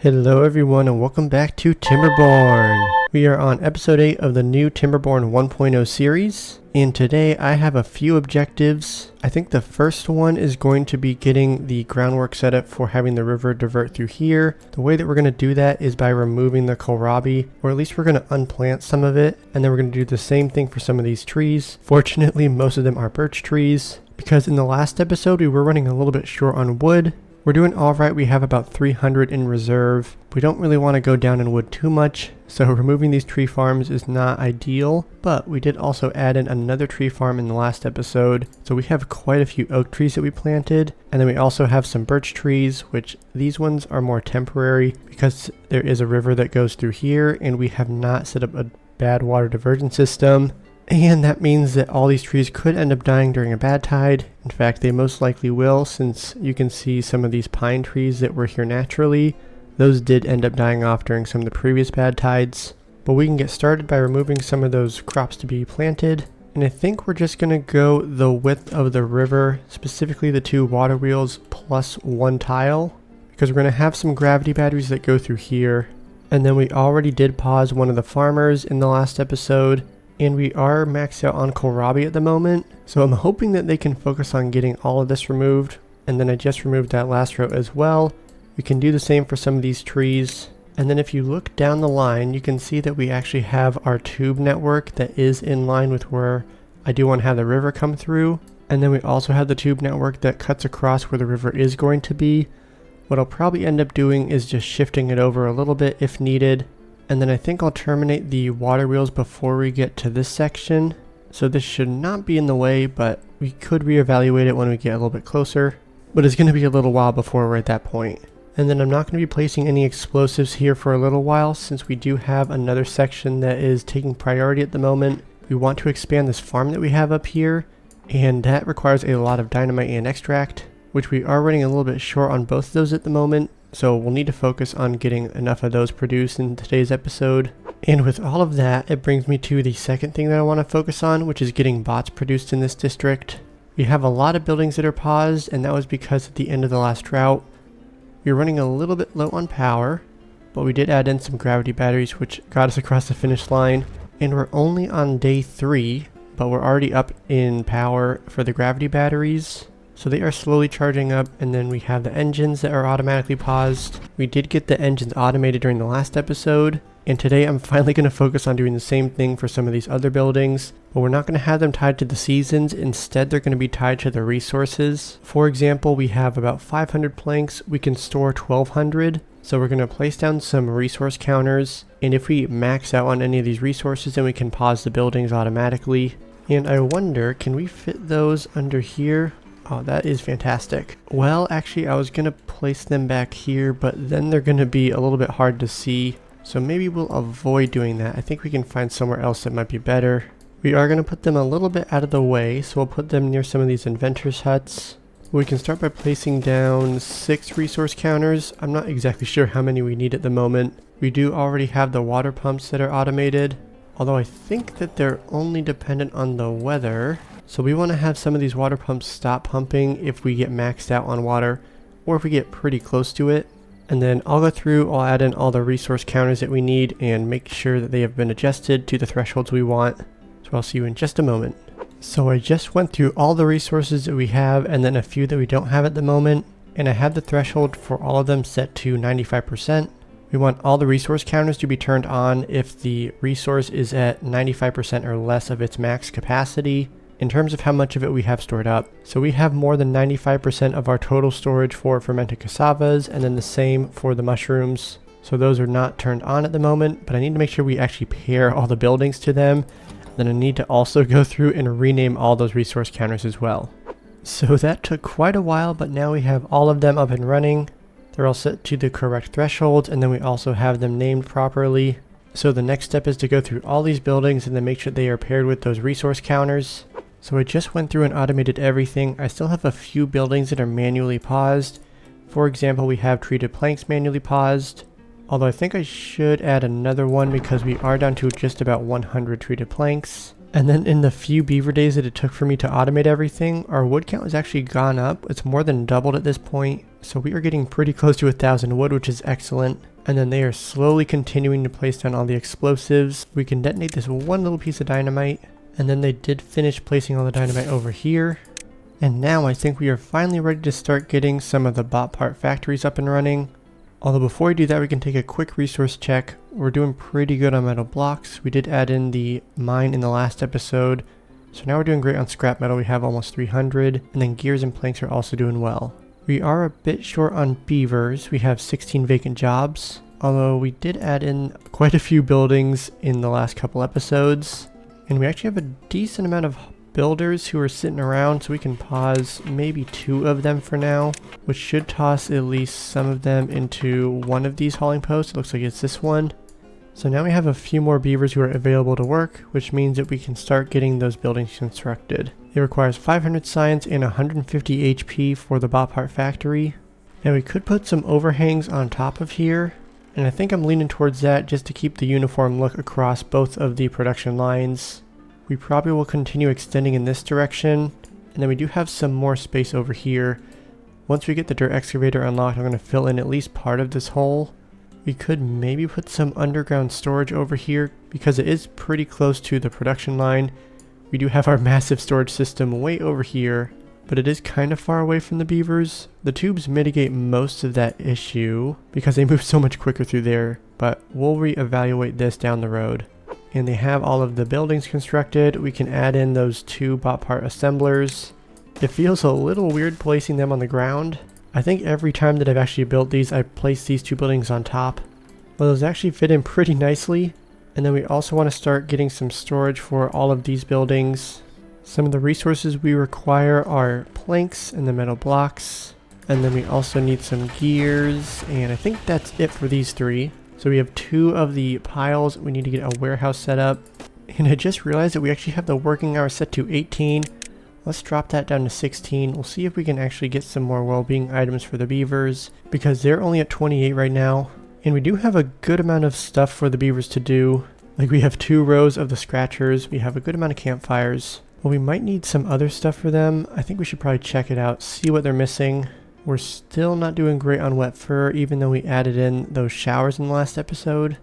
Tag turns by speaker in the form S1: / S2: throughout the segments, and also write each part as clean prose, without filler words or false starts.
S1: Hello everyone and welcome back to Timberborn. We are on episode 8 of the new Timberborn 1.0 series, and today I have a few objectives. I think the first one is going to be getting the groundwork set up for having the river divert through here. The way that we're going to do that is by removing the kohlrabi, or at least we're going to unplant some of it, and then we're going to do the same thing for some of these trees. Fortunately, most of them are birch trees, because in the last episode we were running a little bit short on wood. We're doing alright, we have about 300 in reserve. We don't really want to go down in wood too much, so removing these tree farms is not ideal, but we did also add in another tree farm in the last episode, so we have quite a few oak trees that we planted, and then we also have some birch trees, which these ones are more temporary because there is a river that goes through here, and we have not set up a bad water diversion system. And that means that all these trees could end up dying during a bad tide. In fact, they most likely will, since you can see some of these pine trees that were here naturally. Those did end up dying off during some of the previous bad tides. But we can get started by removing some of those crops to be planted. And I think we're just going to go the width of the river, specifically the 2 water wheels plus 1 tile. Because we're going to have some gravity batteries that go through here. And then we already did pause one of the farmers in the last episode. And we are maxed out on kohlrabi at the moment, so I'm hoping that they can focus on getting all of this removed. And then I just removed that last row as well. We can do the same for some of these trees. And then if you look down the line, you can see that we actually have our tube network that is in line with where I do want to have the river come through. And then we also have the tube network that cuts across where the river is going to be. What I'll probably end up doing is just shifting it over a little bit if needed. And then I think I'll terminate the water wheels before we get to this section. So this should not be in the way, but we could reevaluate it when we get a little bit closer. But it's going to be a little while before we're at that point. And then I'm not going to be placing any explosives here for a little while, since we do have another section that is taking priority at the moment. We want to expand this farm that we have up here, and that requires a lot of dynamite and extract, which we are running a little bit short on both of those at the moment. So we'll need to focus on getting enough of those produced in today's episode. And with all of that, it brings me to the second thing that I want to focus on, which is getting bots produced in this district. We have a lot of buildings that are paused, and that was because at the end of the last drought, we were running a little bit low on power, but we did add in some gravity batteries, which got us across the finish line. And we're only on day 3, but we're already up in power for the gravity batteries. So they are slowly charging up, and then we have the engines that are automatically paused. We did get the engines automated during the last episode, and today I'm finally going to focus on doing the same thing for some of these other buildings, but we're not going to have them tied to the seasons. Instead, they're going to be tied to the resources. For example, we have about 500 planks. We can store 1200. So we're going to place down some resource counters, and if we max out on any of these resources, then we can pause the buildings automatically. And I wonder, can we fit those under here? Oh, that is fantastic. Well, actually, I was going to place them back here, but then they're going to be a little bit hard to see. So maybe we'll avoid doing that. I think we can find somewhere else that might be better. We are going to put them a little bit out of the way, so we'll put them near some of these inventors' huts. We can start by placing down 6 resource counters. I'm not exactly sure how many we need at the moment. We do already have the water pumps that are automated, although I think that they're only dependent on the weather. So we want to have some of these water pumps stop pumping if we get maxed out on water, or if we get pretty close to it. And then I'll go through, I'll add in all the resource counters that we need and make sure that they have been adjusted to the thresholds we want. So I'll see you in just a moment. So I just went through all the resources that we have and then a few that we don't have at the moment. And I have the threshold for all of them set to 95%. We want all the resource counters to be turned on if the resource is at 95% or less of its max capacity, in terms of how much of it we have stored up. So we have more than 95% of our total storage for fermented cassavas, and then the same for the mushrooms. So those are not turned on at the moment, but I need to make sure we actually pair all the buildings to them. Then I need to also go through and rename all those resource counters as well. So that took quite a while, but now we have all of them up and running. They're all set to the correct thresholds, and then we also have them named properly. So the next step is to go through all these buildings and then make sure they are paired with those resource counters. So I just went through and automated everything. I still have a few buildings that are manually paused. For example, we have treated planks manually paused. Although I think I should add another one because we are down to just about 100 treated planks. And then in the few beaver days that it took for me to automate everything, our wood count has actually gone up. It's more than doubled at this point. So we are getting pretty close to 1,000 wood, which is excellent. And then they are slowly continuing to place down all the explosives. We can detonate this one little piece of dynamite. And then they did finish placing all the dynamite over here. And now I think we are finally ready to start getting some of the bot part factories up and running. Although before we do that, we can take a quick resource check. We're doing pretty good on metal blocks. We did add in the mine in the last episode. So now we're doing great on scrap metal. We have almost 300. And then gears and planks are also doing well. We are a bit short on beavers. We have 16 vacant jobs. Although we did add in quite a few buildings in the last couple episodes. And we actually have a decent amount of builders who are sitting around, so we can pause maybe 2 of them for now, which should toss at least some of them into one of these hauling posts. It looks like it's this one. So now we have a few more beavers who are available to work, which means that we can start getting those buildings constructed. It requires 500 science and 150 HP for the bot part factory. Now we could put some overhangs on top of here, and I think I'm leaning towards that just to keep the uniform look across both of the production lines. We probably will continue extending in this direction, and then we do have some more space over here. Once we get the dirt excavator unlocked, I'm going to fill in at least part of this hole. We could maybe put some underground storage over here because it is pretty close to the production line. We do have our massive storage system way over here, but it is kind of far away from the beavers. The tubes mitigate most of that issue because they move so much quicker through there, but we'll reevaluate this down the road. And they have all of the buildings constructed. We can add in those 2 bot part assemblers. It feels a little weird placing them on the ground. I think every time that I've actually built these, I place these 2 buildings on top. Well, those actually fit in pretty nicely. And then we also want to start getting some storage for all of these buildings. Some of the resources we require are planks and the metal blocks. And then we also need some gears. And I think that's it for these 3. So we have 2 of the piles. We need to get a warehouse set up. And I just realized that we actually have the working hours set to 18. Let's drop that down to 16. We'll see if we can actually get some more well-being items for the beavers, because they're only at 28 right now. And we do have a good amount of stuff for the beavers to do. Like we have 2 rows of the scratchers. We have a good amount of campfires. But we might need some other stuff for them. I think we should probably check it out, see what they're missing. We're still not doing great on wet fur, even though we added in those showers in the last episode.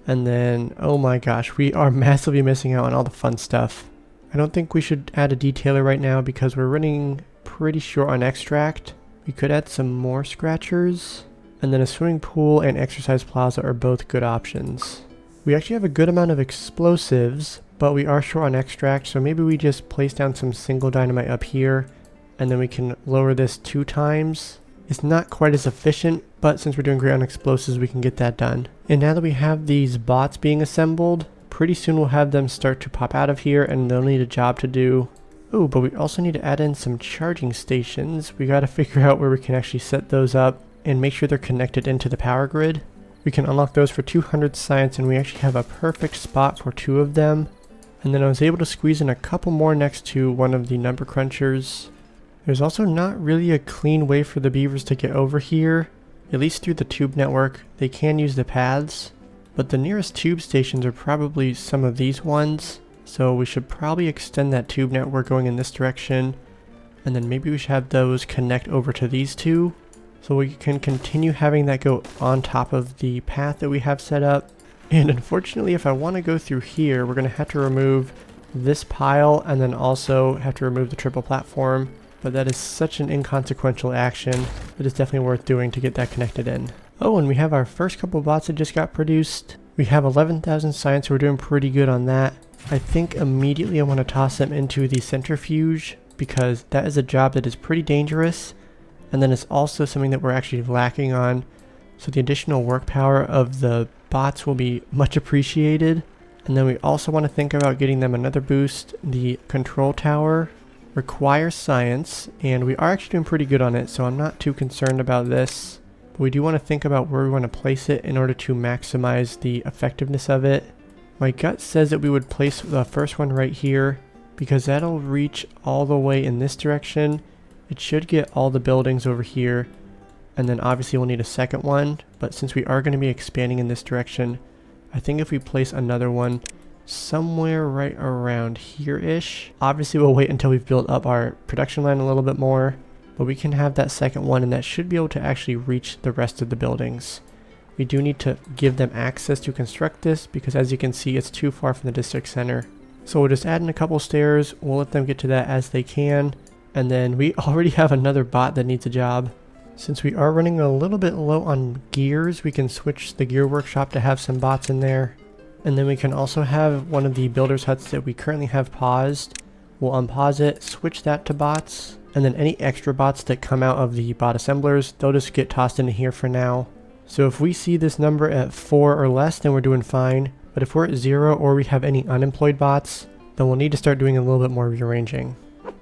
S1: And then, oh my gosh, we are massively missing out on all the fun stuff. I don't think we should add a detailer right now because we're running pretty short on extract. We could add some more scratchers. And then a swimming pool and exercise plaza are both good options. We actually have a good amount of explosives, but we are short on extract, so maybe we just place down some single dynamite up here. And then we can lower this 2 times. It's not quite as efficient, but since we're doing great on explosives, we can get that done. And now that we have these bots being assembled, pretty soon we'll have them start to pop out of here and they'll need a job to do. Oh, but we also need to add in some charging stations. We got to figure out where we can actually set those up and make sure they're connected into the power grid. We can unlock those for 200 science, and we actually have a perfect spot for 2 of them. And then I was able to squeeze in a couple more next to one of the number crunchers. There's also not really a clean way for the beavers to get over here, at least through the tube network. They can use the paths, but the nearest tube stations are probably some of these ones, so we should probably extend that tube network going in this direction, and then maybe we should have those connect over to these 2, so we can continue having that go on top of the path that we have set up. And unfortunately, if I want to go through here, we're going to have to remove this pile and then also have to remove the triple platform. But that is such an inconsequential action that it's definitely worth doing to get that connected in. Oh, and we have our first couple bots that just got produced. We have 11,000 science, so we're doing pretty good on that. I think immediately I want to toss them into the centrifuge because that is a job that is pretty dangerous. And then it's also something that we're actually lacking on. So the additional work power of the bots will be much appreciated. And then we also want to think about getting them another boost. The control tower requires science, and we are actually doing pretty good on it, so I'm not too concerned about this. But we do want to think about where we want to place it in order to maximize the effectiveness of it. My gut says that we would place the first one right here because that'll reach all the way in this direction. It should get all the buildings over here, and then obviously we'll need a second one, but since we are going to be expanding in this direction, I think if we place another one somewhere right around here-ish. Obviously, we'll wait until we've built up our production line a little bit more, but we can have that second one, and that should be able to actually reach the rest of the buildings. We do need to give them access to construct this because, as you can see, it's too far from the district center. So we'll just add in a couple stairs, we'll let them get to that as they can, and then we already have another bot that needs a job. Since we are running a little bit low on gears, we can switch the gear workshop to have some bots in there. And then we can also have one of the builder's huts that we currently have paused. We'll unpause it, switch that to bots, and then any extra bots that come out of the bot assemblers, they'll just get tossed into here for now. So if we see this number at 4 or less, then we're doing fine. But if we're at 0 or we have any unemployed bots, then we'll need to start doing a little bit more rearranging.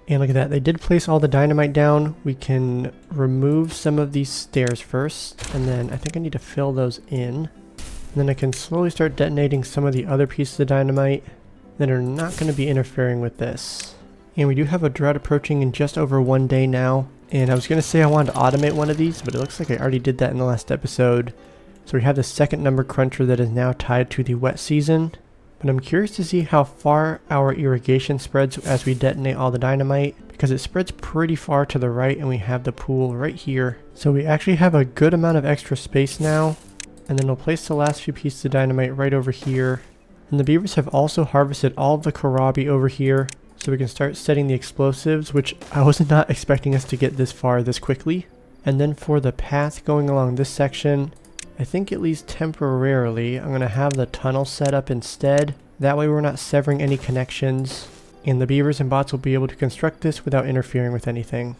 S1: And look at that, they did place all the dynamite down. We can remove some of these stairs first, and then I think I need to fill those in. And then I can slowly start detonating some of the other pieces of dynamite that are not going to be interfering with this. And we do have a drought approaching in just over 1 day now. And I was going to say I wanted to automate one of these, but it looks like I already did that in the last episode. So we have the second number cruncher that is now tied to the wet season. But I'm curious to see how far our irrigation spreads as we detonate all the dynamite, because it spreads pretty far to the right and we have the pool right here. So we actually have a good amount of extra space now. And then we'll place the last few pieces of dynamite right over here. And the beavers have also harvested all of the kohlrabi over here, so we can start setting the explosives, which I was not expecting us to get this far this quickly. And then for the path going along this section, I think at least temporarily, I'm going to have the tunnel set up instead. That way we're not severing any connections, and the beavers and bots will be able to construct this without interfering with anything.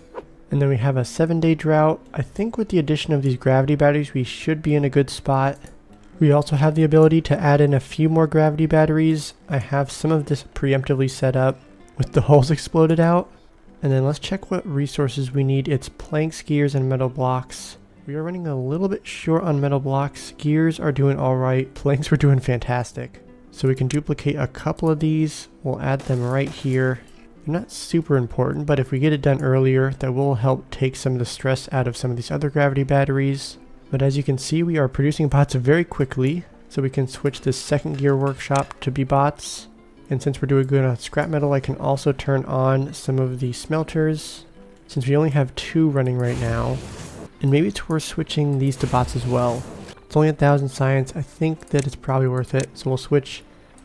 S1: And then we have a 7-day drought. I think with the addition of these gravity batteries, we should be in a good spot. We also have the ability to add in a few more gravity batteries. I have some of this preemptively set up with the holes exploded out. And then let's check what resources we need. It's planks, gears, and metal blocks. We are running a little bit short on metal blocks. Gears are doing alright. Planks were doing fantastic. So we can duplicate a couple of these. We'll add them right here. They're not super important, but if we get it done earlier, that will help take some of the stress out of some of these other gravity batteries. But as you can see, we are producing bots very quickly, so we can switch this second gear workshop to be bots. And since we're doing good on scrap metal, I can also turn on some of the smelters, since we only have 2 running right now. And maybe it's worth switching these to bots as well. It's only 1,000 science. I think that it's probably worth it, so we'll switch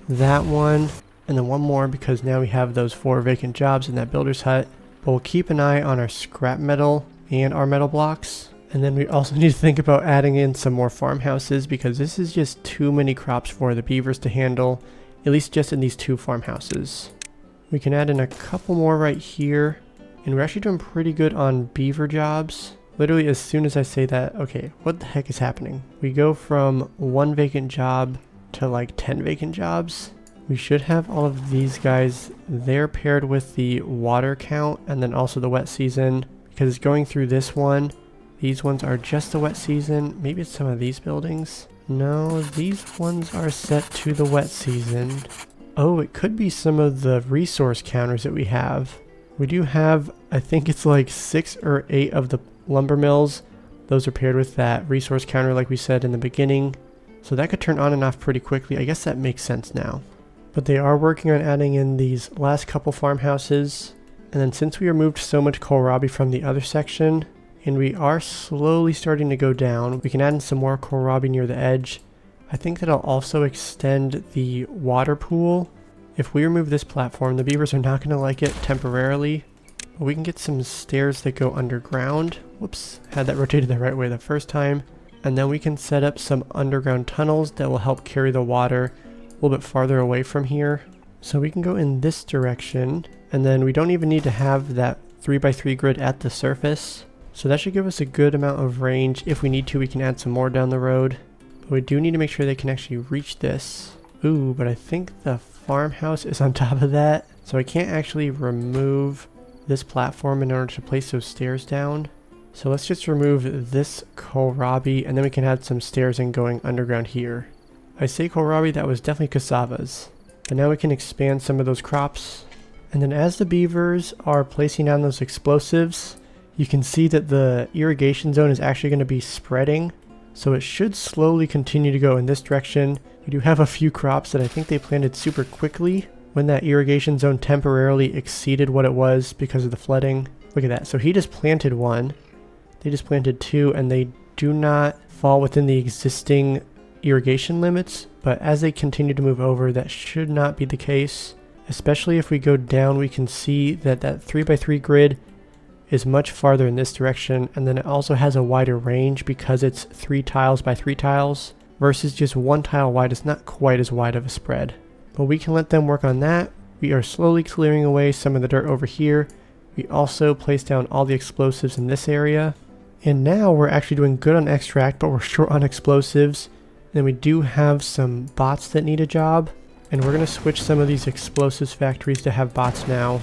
S1: that one. And then one more, because now we have those 4 vacant jobs in that builder's hut. But we'll keep an eye on our scrap metal and our metal blocks. And then we also need to think about adding in some more farmhouses, because this is just too many crops for the beavers to handle, at least just in these 2 farmhouses. We can add in a couple more right here. And we're actually doing pretty good on beaver jobs. Literally as soon as I say that, okay, what the heck is happening? We go from 1 vacant job to like 10 vacant jobs. We should have all of these guys there paired with the water count and then also the wet season, because it's going through this one. These ones are just the wet season. Maybe it's some of these buildings. No, these ones are set to the wet season. Oh, it could be some of the resource counters that we have. We do have, I think it's like 6 or 8 of the lumber mills. Those are paired with that resource counter like we said in the beginning. So that could turn on and off pretty quickly. I guess that makes sense now. But they are working on adding in these last couple farmhouses. And then since we removed so much kohlrabi from the other section, and we are slowly starting to go down, we can add in some more kohlrabi near the edge. I think that'll also extend the water pool. If we remove this platform, the beavers are not going to like it temporarily. But we can get some stairs that go underground. Whoops, had that rotated the right way the first time. And then we can set up some underground tunnels that will help carry the water a little bit farther away from here. So we can go in this direction, and then we don't even need to have that 3x3 grid at the surface. So that should give us a good amount of range. If we need to, we can add some more down the road. But we do need to make sure they can actually reach this. Ooh, but I think the farmhouse is on top of that. So I can't actually remove this platform in order to place those stairs down. So let's just remove this kohlrabi, and then we can add some stairs in going underground here. I say kohlrabi, that was definitely cassavas. But now we can expand some of those crops. And then as the beavers are placing down those explosives, you can see that the irrigation zone is actually going to be spreading, So it should slowly continue to go in this direction. We do have a few crops that I think they planted super quickly when that irrigation zone temporarily exceeded what it was because of the flooding. Look at that. So he just planted one. They just planted two, and they do not fall within the existing irrigation limits. But as they continue to move over, that should not be the case. Especially if we go down, we can see that that 3x3 grid is much farther in this direction, and then it also has a wider range because it's 3 tiles by 3 tiles versus just 1 tile wide. It's not quite as wide of a spread. But we can let them work on that. We are slowly clearing away some of the dirt over here. We also placed down all the explosives in this area. And now we're actually doing good on extract, but we're short on explosives. Then we do have some bots that need a job. And we're going to switch some of these explosives factories to have bots now.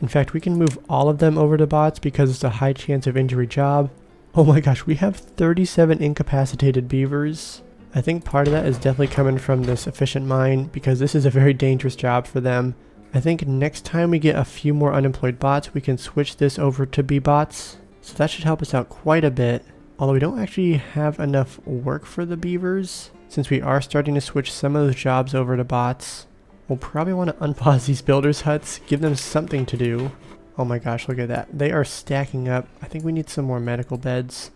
S1: In fact, we can move all of them over to bots because it's a high chance of injury job. Oh my gosh, we have 37 incapacitated beavers. I think part of that is definitely coming from this efficient mine because this is a very dangerous job for them. I think next time we get a few more unemployed bots, we can switch this over to be bots. So that should help us out quite a bit. Although we don't actually have enough work for the beavers, since we are starting to switch some of those jobs over to bots. We'll probably want to unpause these builders' huts, give them something to do. Oh my gosh, look at that. They are stacking up. I think we need some more medical beds.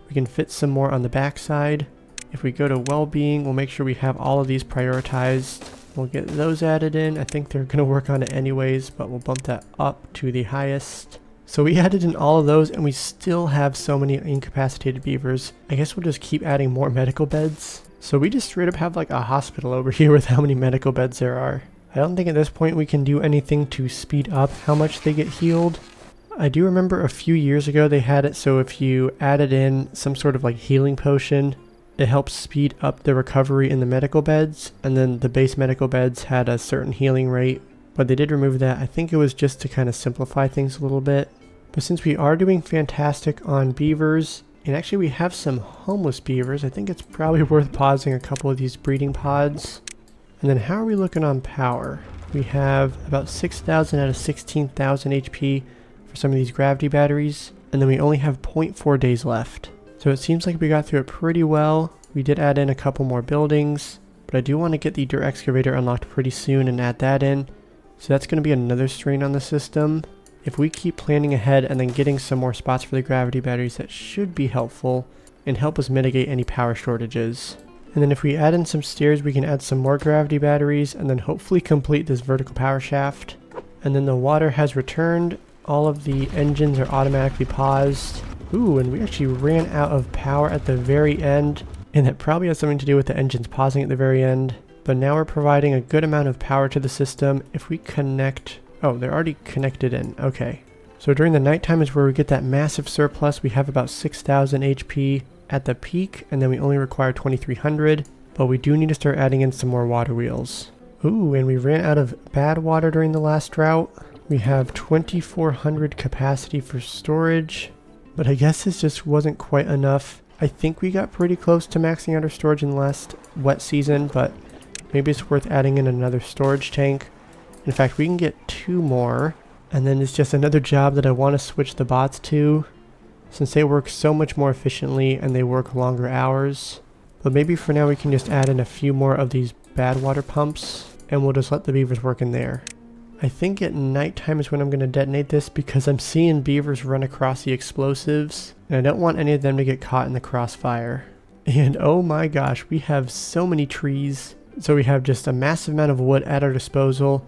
S1: We can fit some more on the backside. If we go to well-being, we'll make sure we have all of these prioritized. We'll get those added in. I think they're going to work on it anyways, but we'll bump that up to the highest. So we added in all of those, and we still have so many incapacitated beavers. I guess we'll just keep adding more medical beds. So we just straight up have like a hospital over here with how many medical beds there are. I don't think at this point we can do anything to speed up how much they get healed. I do remember a few years ago they had it so if you added in some sort of like healing potion, it helps speed up the recovery in the medical beds, and then the base medical beds had a certain healing rate. But they did remove that. I think it was just to kind of simplify things a little bit. But since we are doing fantastic on beavers, and actually we have some homeless beavers, I think it's probably worth pausing a couple of these breeding pods. And then how are we looking on power? We have about 6,000 out of 16,000 HP for some of these gravity batteries, and then we only have 0.4 days left. So it seems like we got through it pretty well. We did add in a couple more buildings, but I do want to get the dirt excavator unlocked pretty soon and add that in. So that's going to be another strain on the system. If we keep planning ahead and then getting some more spots for the gravity batteries, that should be helpful and help us mitigate any power shortages. And then if we add in some stairs, we can add some more gravity batteries and then hopefully complete this vertical power shaft. And then the water has returned. All of the engines are automatically paused. Ooh, and we actually ran out of power at the very end. And that probably has something to do with the engines pausing at the very end. But now we're providing a good amount of power to the system. If we connect... Oh, they're already connected in. Okay. So during the nighttime is where we get that massive surplus. We have about 6,000 HP at the peak, and then we only require 2,300. But we do need to start adding in some more water wheels. Ooh, and we ran out of bad water during the last drought. We have 2,400 capacity for storage. But I guess this just wasn't quite enough. I think we got pretty close to maxing out our storage in the last wet season, but maybe it's worth adding in another storage tank. In fact, we can get 2 more, and then it's just another job that I want to switch the bots to, since they work so much more efficiently and they work longer hours. But maybe for now we can just add in a few more of these bad water pumps, and we'll just let the beavers work in there. I think at nighttime is when I'm going to detonate this because I'm seeing beavers run across the explosives, and I don't want any of them to get caught in the crossfire. And oh my gosh, we have so many trees. So we have just a massive amount of wood at our disposal.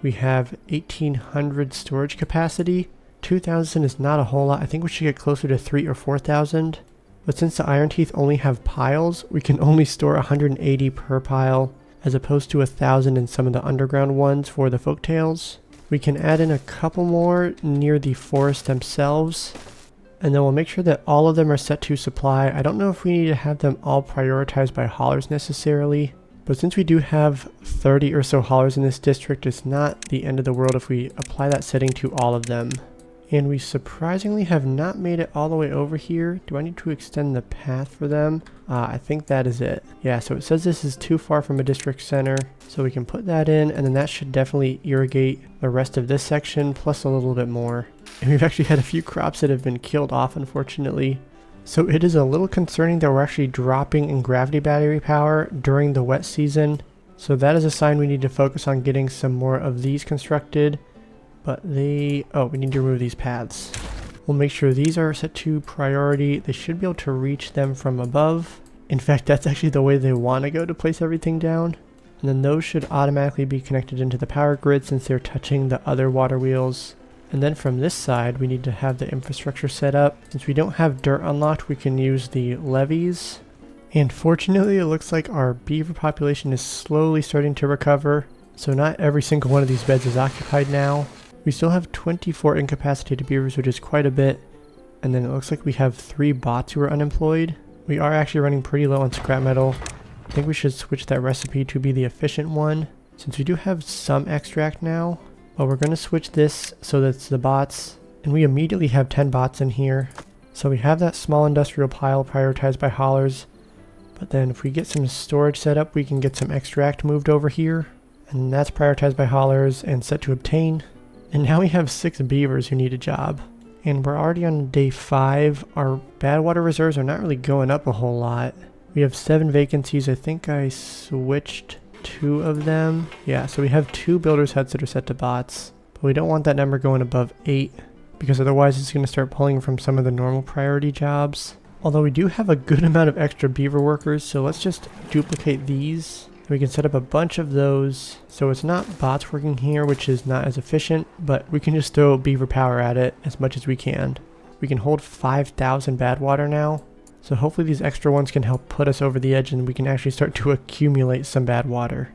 S1: We have 1,800 storage capacity. 2,000 is not a whole lot. I think we should get closer to 3,000 or 4,000. But since the iron teeth only have piles, we can only store 180 per pile, as opposed to 1,000 in some of the underground ones for the folktails. We can add in a couple more near the forest themselves, and then we'll make sure that all of them are set to supply. I don't know if we need to have them all prioritized by haulers necessarily, but since we do have 30 or so haulers in this district, it's not the end of the world if we apply that setting to all of them. And we surprisingly have not made it all the way over here. Do I need to extend the path for them? I think that is it. Yeah, so it says this is too far from a district center, so we can put that in, and then that should definitely irrigate the rest of this section, plus a little bit more. And we've actually had a few crops that have been killed off, unfortunately. So it is a little concerning that we're actually dropping in gravity battery power during the wet season. So that is a sign we need to focus on getting some more of these constructed. But we need to remove these paths. We'll make sure these are set to priority. They should be able to reach them from above. In fact, that's actually the way they want to go to place everything down. And then those should automatically be connected into the power grid since they're touching the other water wheels. And then from this side, we need to have the infrastructure set up. Since we don't have dirt unlocked, we can use the levees. And fortunately, it looks like our beaver population is slowly starting to recover. So not every single one of these beds is occupied now. We still have 24 incapacitated beavers, which is quite a bit. And then it looks like we have 3 bots who are unemployed. We are actually running pretty low on scrap metal. I think we should switch that recipe to be the efficient one, since we do have some extract now. But we're going to switch this so that's the bots, and we immediately have 10 bots in here. So we have that small industrial pile prioritized by haulers, but then if we get some storage set up, we can get some extract moved over here, and that's prioritized by haulers and set to obtain. And now we have 6 beavers who need a job. And we're already on day 5. Our bad water reserves are not really going up a whole lot. We have 7 vacancies. I think I switched 2 of them. Yeah, so we have 2 builders huts that are set to bots. But we don't want that number going above 8, because otherwise it's going to start pulling from some of the normal priority jobs. Although we do have a good amount of extra beaver workers, so let's just duplicate these. We can set up a bunch of those, so it's not bots working here, which is not as efficient, but we can just throw beaver power at it as much as we can. We can hold 5,000 bad water now, so hopefully these extra ones can help put us over the edge and we can actually start to accumulate some bad water.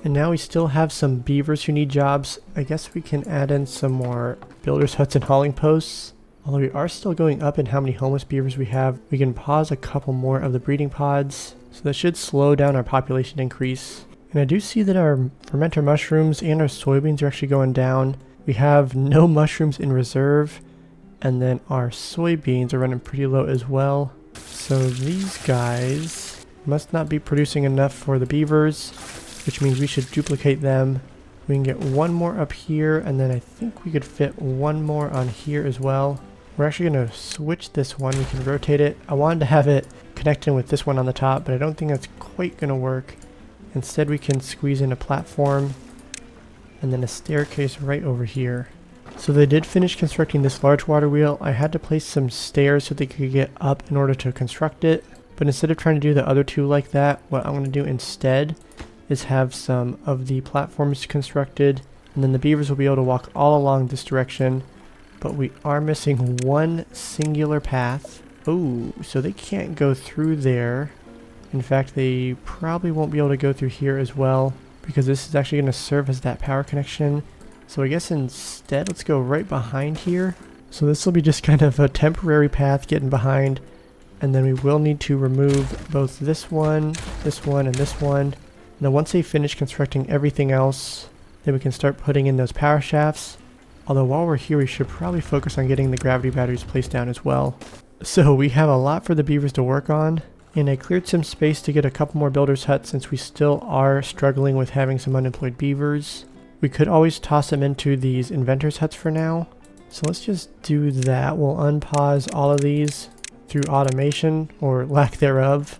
S1: And now we still have some beavers who need jobs. I guess we can add in some more builders huts and hauling posts. Although we are still going up in how many homeless beavers we have, we can pause a couple more of the breeding pods. So that should slow down our population increase. And I do see that our fermenter mushrooms and our soybeans are actually going down. We have no mushrooms in reserve. And then our soybeans are running pretty low as well. So these guys must not be producing enough for the beavers, which means we should duplicate them. We can get one more up here, and then I think we could fit one more on here as well. We're actually going to switch this one. We can rotate it. I wanted to have it connecting with this one on the top, but I don't think that's quite going to work. Instead, we can squeeze in a platform and then a staircase right over here. So they did finish constructing this large water wheel. I had to place some stairs so they could get up in order to construct it. But instead of trying to do the other 2 like that, what I'm going to do instead is have some of the platforms constructed, and then the beavers will be able to walk all along this direction. But we are missing one singular path. Oh, so they can't go through there. In fact, they probably won't be able to go through here as well, because this is actually going to serve as that power connection. So I guess instead, let's go right behind here. So this will be just kind of a temporary path getting behind, and then we will need to remove both this one, and this one. Now once they finish constructing everything else, then we can start putting in those power shafts. Although while we're here, we should probably focus on getting the gravity batteries placed down as well. So we have a lot for the beavers to work on, and I cleared some space to get a couple more builders huts since we still are struggling with having some unemployed beavers. We could always toss them into these inventors huts for now. So let's just do that. We'll unpause all of these through automation or lack thereof.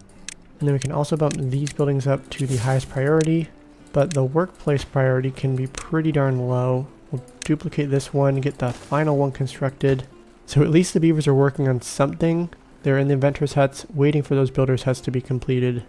S1: And then we can also bump these buildings up to the highest priority, but the workplace priority can be pretty darn low. We'll duplicate this one, get the final one constructed. So at least the beavers are working on something. They're in the inventors huts, waiting for those builders huts to be completed.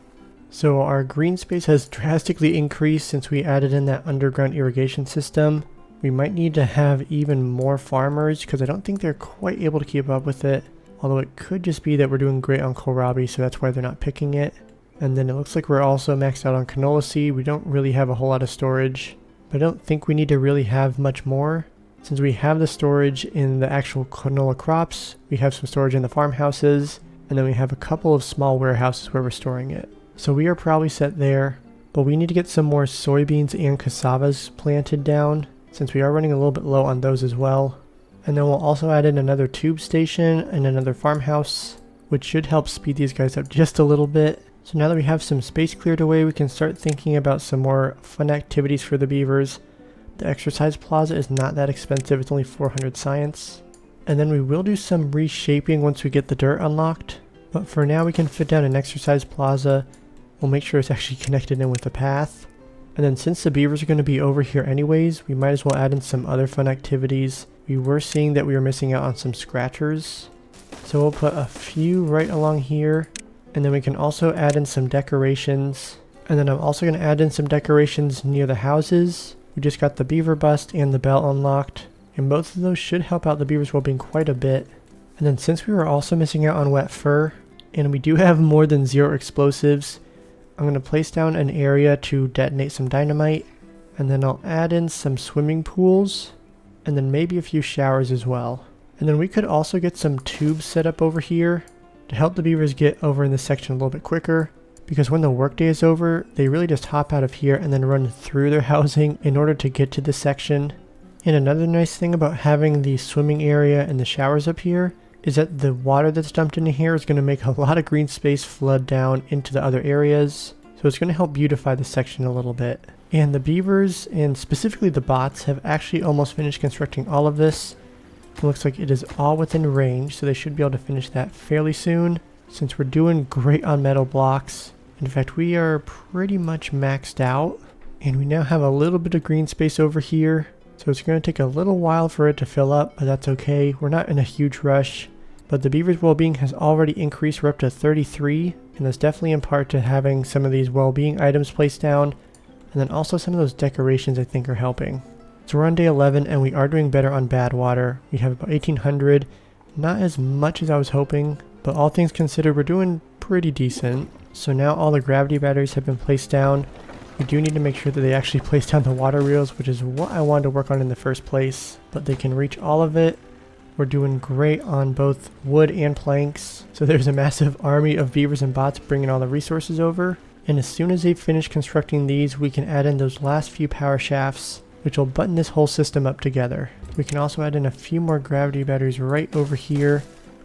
S1: So our green space has drastically increased since we added in that underground irrigation system. We might need to have even more farmers because I don't think they're quite able to keep up with it. Although it could just be that we're doing great on kohlrabi, so that's why they're not picking it. And then it looks like we're also maxed out on canola seed. We don't really have a whole lot of storage, but I don't think we need to really have much more. Since we have the storage in the actual canola crops, we have some storage in the farmhouses, and then we have a couple of small warehouses where we're storing it. So we are probably set there, but we need to get some more soybeans and cassavas planted down, since we are running a little bit low on those as well. And then we'll also add in another tube station and another farmhouse, which should help speed these guys up just a little bit. So now that we have some space cleared away, we can start thinking about some more fun activities for the beavers. The exercise plaza is not that expensive, it's only 400 science. And then we will do some reshaping once we get the dirt unlocked. But for now we can fit down an exercise plaza. We'll make sure it's actually connected in with the path. And then since the beavers are going to be over here anyways, we might as well add in some other fun activities. We were seeing that we were missing out on some scratchers. So we'll put a few right along here. And then we can also add in some decorations. And then I'm also going to add in some decorations near the houses. We just got the beaver bust and the bell unlocked. And both of those should help out the beavers' well-being quite a bit. And then since we were also missing out on wet fur, and we do have more than 0 explosives, I'm going to place down an area to detonate some dynamite. And then I'll add in some swimming pools. And then maybe a few showers as well. And then we could also get some tubes set up over here to help the beavers get over in this section a little bit quicker. Because when the workday is over, they really just hop out of here and then run through their housing in order to get to this section. And another nice thing about having the swimming area and the showers up here is that the water that's dumped into here is going to make a lot of green space flood down into the other areas. So it's going to help beautify the section a little bit. And the beavers, and specifically the bots, have actually almost finished constructing all of this. It looks like it is all within range, so they should be able to finish that fairly soon. Since we're doing great on metal blocks. In fact, we are pretty much maxed out. And we now have a little bit of green space over here. So it's going to take a little while for it to fill up, but that's okay. We're not in a huge rush. But the beaver's well-being has already increased. We're up to 33. And that's definitely in part to having some of these well-being items placed down. And then also some of those decorations I think are helping. So we're on day 11 and we are doing better on bad water. We have about 1800. Not as much as I was hoping, but all things considered we're doing pretty decent. So now all the gravity batteries have been placed down. We do need to make sure that they actually place down the water reels, which is what I wanted to work on in the first place. But they can reach all of it. We're doing great on both wood and planks. So there's a massive army of beavers and bots bringing all the resources over. And as soon as they finish constructing these, we can add in those last few power shafts, which will button this whole system up together. We can also add in a few more gravity batteries right over here,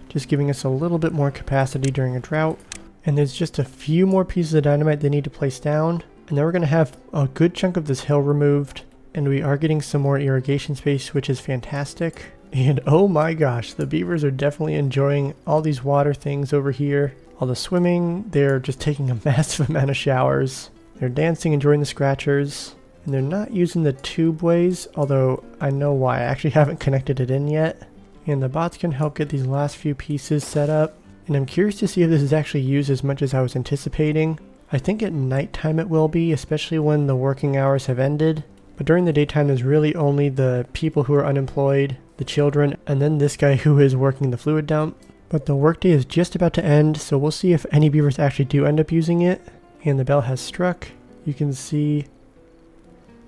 S1: just giving us a little bit more capacity during a drought. And there's just a few more pieces of dynamite they need to place down. And then we're going to have a good chunk of this hill removed. And we are getting some more irrigation space, which is fantastic. And oh my gosh, the beavers are definitely enjoying all these water things over here. All the swimming, they're just taking a massive amount of showers. They're dancing, enjoying the scratchers. And they're not using the tube ways, although I know why. I actually haven't connected it in yet. And the bots can help get these last few pieces set up. And I'm curious to see if this is actually used as much as I was anticipating. I think at nighttime it will be, especially when the working hours have ended. But during the daytime there's really only the people who are unemployed, the children, and then this guy who is working the fluid dump. But the workday is just about to end, so we'll see if any beavers actually do end up using it. And the bell has struck. You can see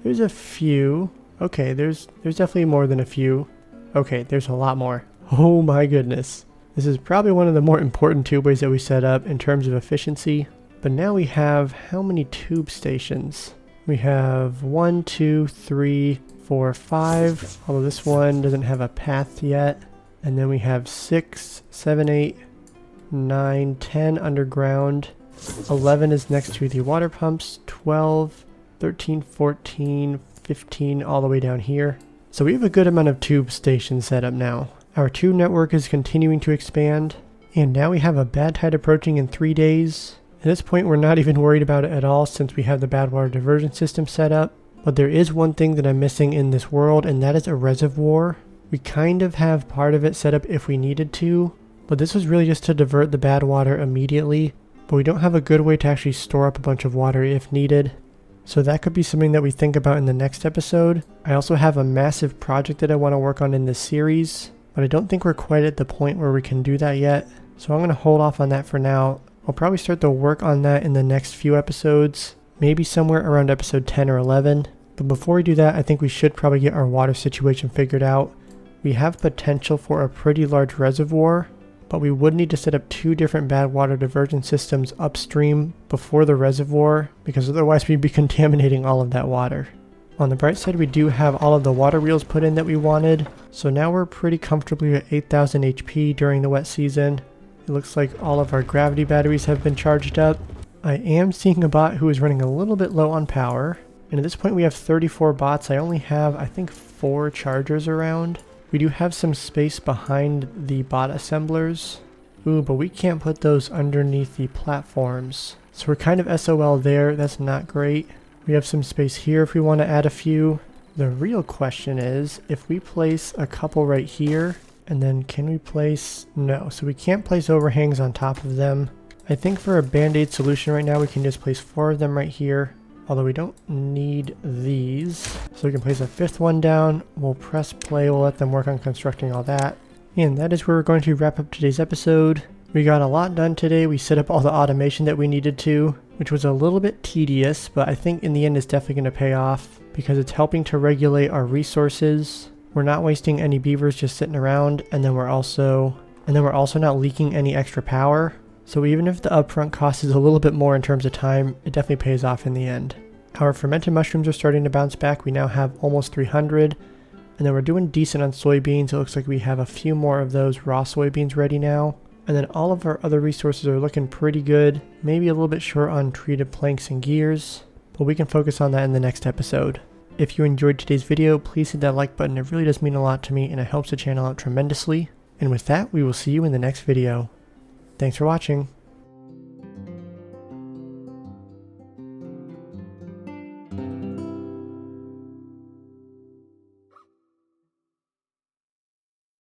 S1: there's a few. Okay, there's definitely more than a few. Okay, there's a lot more. Oh my goodness. This is probably one of the more important tubeways that we set up in terms of efficiency. But now we have how many tube stations? We have 1, 2, 3, 4, 5. Although this one doesn't have a path yet. And then we have 6, 7, 8, 9, 10 underground. 11 is next to the water pumps. 12, 13, 14, 15 all the way down here. So we have a good amount of tube stations set up now. Our tube network is continuing to expand. And now we have a bad tide approaching in 3 days. At this point we're not even worried about it at all since we have the bad water diversion system set up. But there is one thing that I'm missing in this world, and that is a reservoir. We kind of have part of it set up if we needed to, but this was really just to divert the bad water immediately. But we don't have a good way to actually store up a bunch of water if needed. So that could be something that we think about in the next episode. I also have a massive project that I want to work on in this series, but I don't think we're quite at the point where we can do that yet. So I'm going to hold off on that for now. I'll probably start the work on that in the next few episodes, maybe somewhere around episode 10 or 11. But before we do that, I think we should probably get our water situation figured out. We have potential for a pretty large reservoir, but we would need to set up 2 different bad water diversion systems upstream before the reservoir, because otherwise we'd be contaminating all of that water. On the bright side, we do have all of the water reels put in that we wanted, so now we're pretty comfortably at 8,000 HP during the wet season. It looks like all of our gravity batteries have been charged up. I am seeing a bot who is running a little bit low on power, and at this point we have 34 bots. I only have, I think, 4 chargers around. We do have some space behind the bot assemblers, Ooh, but we can't put those underneath the platforms. So we're kind of SOL there. That's not great. We have some space here if we want to add a few. The real question is, if we place a couple right here, and then can we place... No, so we can't place overhangs on top of them. I think for a band-aid solution right now, we can just place 4 of them right here. Although we don't need these. So we can place a 5th one down. We'll press play. We'll let them work on constructing all that. And that is where we're going to wrap up today's episode. We got a lot done today. We set up all the automation that we needed to, which was a little bit tedious, but I think in the end it's definitely going to pay off because it's helping to regulate our resources. We're not wasting any beavers just sitting around, and then we're also not leaking any extra power. So even if the upfront cost is a little bit more in terms of time, it definitely pays off in the end. Our fermented mushrooms are starting to bounce back. We now have almost 300. And then we're doing decent on soybeans. It looks like we have a few more of those raw soybeans ready now. And then all of our other resources are looking pretty good. Maybe a little bit short on treated planks and gears, but we can focus on that in the next episode. If you enjoyed today's video, please hit that like button. It really does mean a lot to me and it helps the channel out tremendously. And with that, we will see you in the next video. Thanks for watching.